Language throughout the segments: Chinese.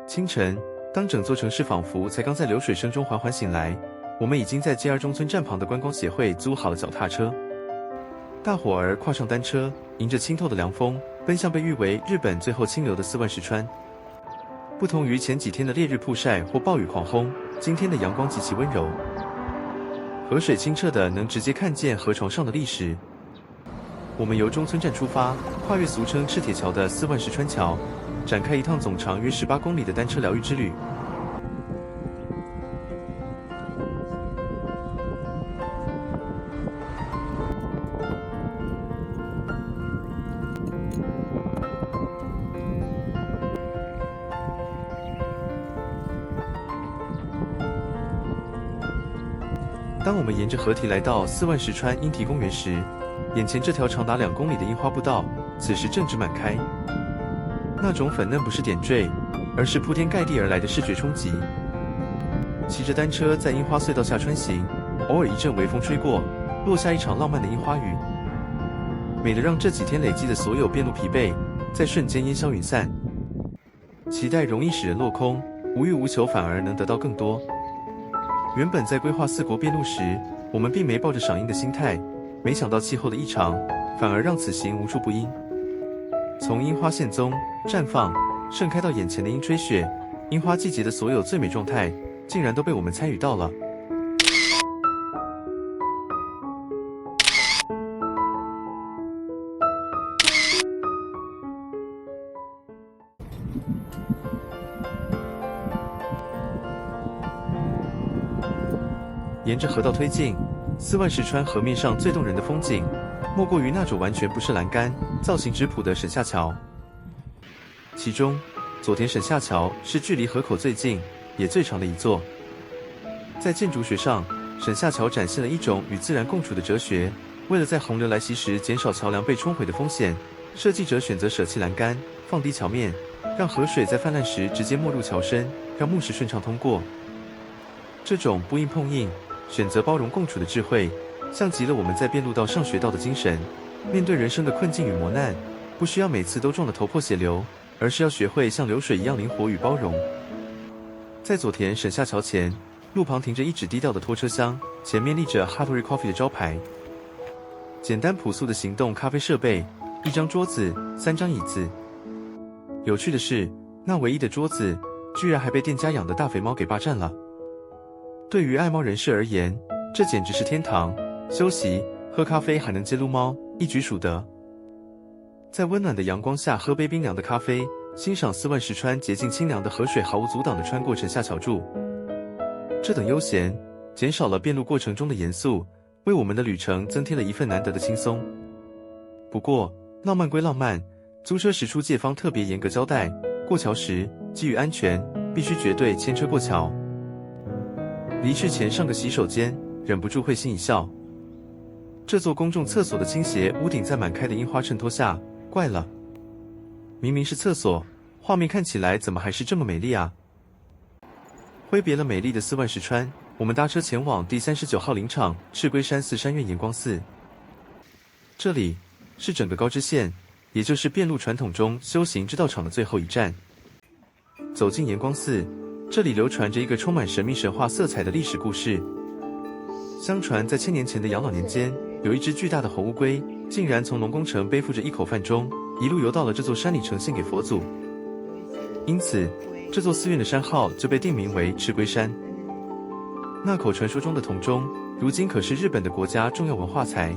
清晨，當整座城市仿佛才剛在流水聲中緩緩醒來，我們已經在 JR 中村站旁的觀光協會租好了腳踏車。大夥兒跨上單車，迎着清透的涼風，奔向被譽為日本最後清流的四萬石川。不同於前幾天的烈日曝曬或暴雨狂轟，今天的陽光極其溫柔，河水清澈的能直接看見河床上的礫石。我們由中村站出發，跨越俗稱赤鐵橋的四萬石川橋，展開一趟總長約18公里的單車療癒之旅。當我們沿着河堤來到四萬石川櫻堤公園時，眼前這條長達2公里的櫻花步道，此時正值滿開。那種粉嫩不是點綴，而是鋪天蓋地而來的視覺衝擊。騎着單車在櫻花隧道下穿行，偶爾一陣微風吹過，落下一場浪漫的櫻花雨，美得讓這幾天累積的所有遍路疲憊，在瞬間煙消雲散。期待容易使人落空，無欲無求反而能得到更多。原本在規劃4國遍路時，我們並沒抱着賞櫻的心態，沒想到氣候的異常，反而讓此行無處不櫻。從櫻花現蹤、綻放、盛開到眼前的櫻吹雪，櫻花季節的所有最美狀態，竟然都被我們參與到了。沿着河道推進，四萬石川河面上最動人的風景，莫過於那種完全不設欄杆、造型質樸的神下橋。其中，佐田神下橋是距離河口最近也最長的一座。在建築學上，神下橋展現了一種與自然共處的哲學。為了在洪流來襲時減少橋樑被沖毀的風險，設計者選擇捨棄欄杆，放低橋面，讓河水在泛濫時直接沒入橋身，讓木石順暢通過。這種不硬碰硬、選擇包容共處的智慧，像極了我們在遍路道上學到的精神。面對人生的困境與磨難，不需要每次都撞得頭破血流，而是要學會像流水一樣靈活與包容。在佐田神下橋前，路旁停着一隻低調的拖車廂，前面立着 Hattori Coffee 的招牌。簡單樸素的行動咖啡設備，1張桌子，3張椅子。有趣的是，那唯一的桌子，居然還被店家養的大肥貓給霸佔了。對於愛貓人士而言，這簡直是天堂，休息、喝咖啡還能接擼貓，一舉數得。在溫暖的陽光下喝杯冰涼的咖啡，欣賞四萬石川潔淨清涼的河水毫無阻擋地穿過神下橋柱。這等悠閒，減少了遍路過程中的嚴肅，為我們的旅程增添了一份難得的輕鬆。不過，浪漫歸浪漫，租車時出借方特別嚴格交代，過橋時基於安全，必須絕對牽車過橋。離去前上個洗手間，忍不住會心一笑。這座公眾廁所的傾斜屋頂在滿開的櫻花襯托下，怪了。明明是廁所，畫面看起來怎麼還是這麼美麗啊？揮別了美麗的四萬石川，我們搭車前往第39號林場赤龜山寺山院鹽光寺。這裡是整個高知縣，也就是遍路傳統中修行之道場的最後一站。走進鹽光寺，這裡流傳着一個充滿神秘神話色彩的歷史故事。相傳在1000年前的養老年間，有一隻巨大的紅烏龜，竟然從龍宮城背負着一口飯盅，一路游到了這座山裡呈獻給佛祖。因此，這座寺院的山號就被定名為赤龜山。那口傳說中的銅鐘，如今可是日本的國家重要文化財。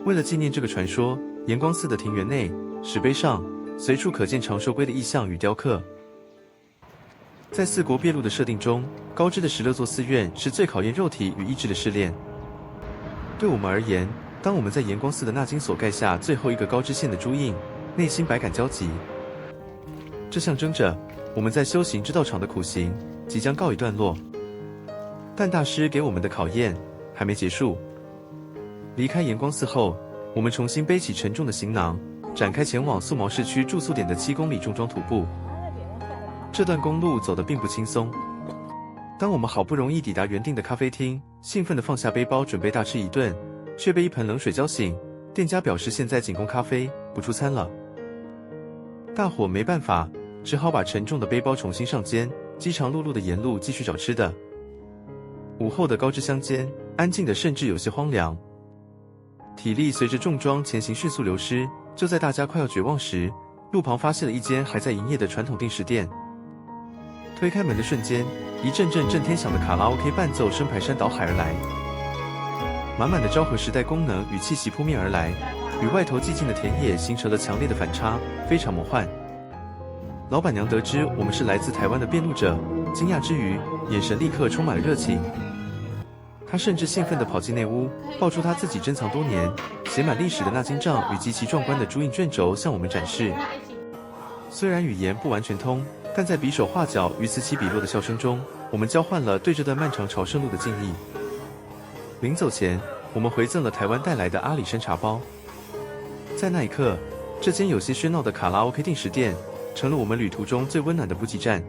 為了紀念這個傳說，鹽光寺的庭園內、石碑上隨處可見長壽龜的意象與雕刻。在4國遍路的設定中，高知的16座寺院是最考驗肉體與意志的試煉。對我們而言，當我們在鹽光寺的納金所蓋下最後一個高知縣的朱印，內心百感交集。這象徵着我們在修行之道場的苦行即將告一段落。但大師給我們的考驗還沒結束。離開鹽光寺後，我們重新背起沉重的行囊，展開前往素毛市區住宿點的7公里重裝徒步。這段公路走得並不輕鬆。當我們好不容易抵達原定的咖啡廳，興奮地放下背包準備大吃一頓，卻被一盆冷水澆醒。店家表示現在僅供咖啡，不出餐了。大夥沒辦法，只好把沉重的背包重新上肩，飢腸轆轆的沿路繼續找吃的。午後的高知鄉間，安靜的甚至有些荒涼，體力隨着重裝前行迅速流失。就在大家快要絕望時，路旁發現了一間還在營業的傳統定食店。推開門的瞬間，一陣陣震天響的卡拉 OK 伴奏聲排山倒海而來，滿滿的昭和時代功能與氣息撲面而來，與外頭寂靜的田野形成了強烈的反差，非常魔幻。老闆娘得知我們是來自台灣的遍路者，驚訝之餘，眼神立刻充滿了熱情。她甚至興奮地跑進內屋，抱出她自己珍藏多年、寫滿歷史的納金帳與極其壯觀的朱印卷軸向我們展示。雖然語言不完全通，但在比手畫腳與此起彼落的笑聲中，我們交換了對這段漫長朝聖路的敬意。臨走前，我們回贈了台灣帶來的阿里山茶包。在那一刻，這間有些喧鬧的卡拉 OK 定食店成了我們旅途中最溫暖的補給站。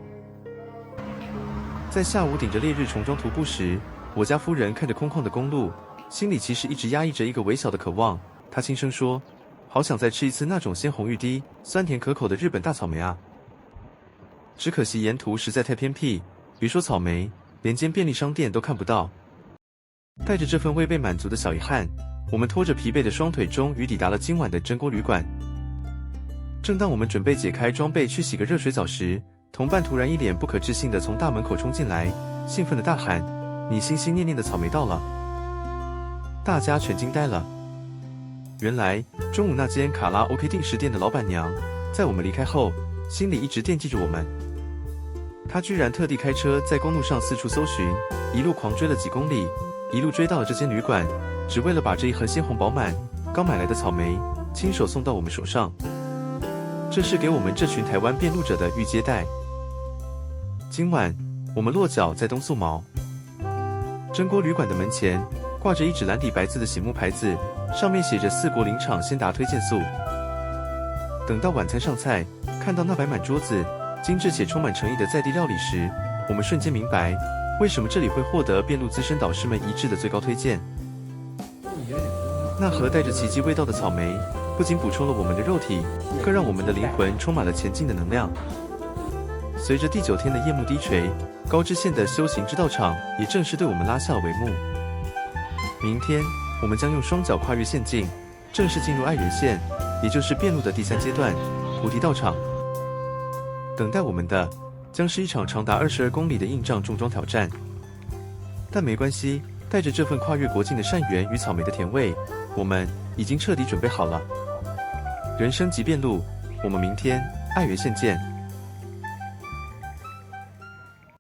在下午頂着烈日重裝徒步時，我家夫人看着空曠的公路，心裡其實一直壓抑着一個微小的渴望。她輕聲說：“好想再吃一次那種鮮紅欲滴、酸甜可口的日本大草莓啊！”只可惜沿途實在太偏僻，別說草莓，連間便利商店都看不到。帶着這份未被滿足的小遺憾，我們拖着疲憊的雙腿，終於抵達了今晚的真鍋旅館。正當我們準備解開裝備去洗個熱水澡時，同伴突然一臉不可置信地從大門口衝進來，興奮地大喊：“你心心念念的草莓到了！”大家全驚呆了。原來中午那間卡拉 OK 定食店的老闆娘，在我們離開後，心裡一直惦記着我們。她居然特地開車在公路上四處搜尋，一路狂追了幾公里，一路追到了這間旅館，只為了把這一盒鮮紅飽滿、剛買來的草莓親手送到我們手上。這是給我們這群台灣遍路者的預接待。今晚我們落腳在東素毛真鍋旅館的門前，掛着一紙藍底白字的醒目牌子，上面寫着4國林場鮮達推薦素。等到晚餐上菜，看到那擺滿桌子、精緻且充滿誠意的在地料理時，我們瞬間明白，為什麼這裡會獲得遍路資深導師們一致的最高推薦。那盒帶着奇蹟味道的草莓，不僅補充了我們的肉體，更讓我們的靈魂充滿了前進的能量。隨着第9天的夜幕低垂，高知縣的修行之道場也正式對我們拉下了帷幕。明天，我們將用雙腳跨越縣境，正式進入愛媛縣，也就是遍路的第3階段——菩提道場。等待我們的，將是一場長達22公里的硬仗重裝挑戰。但沒關係，帶着這份跨越國境的善緣與草莓的甜味，我們已經徹底準備好了。人生即遍路，我們明天愛媛縣見。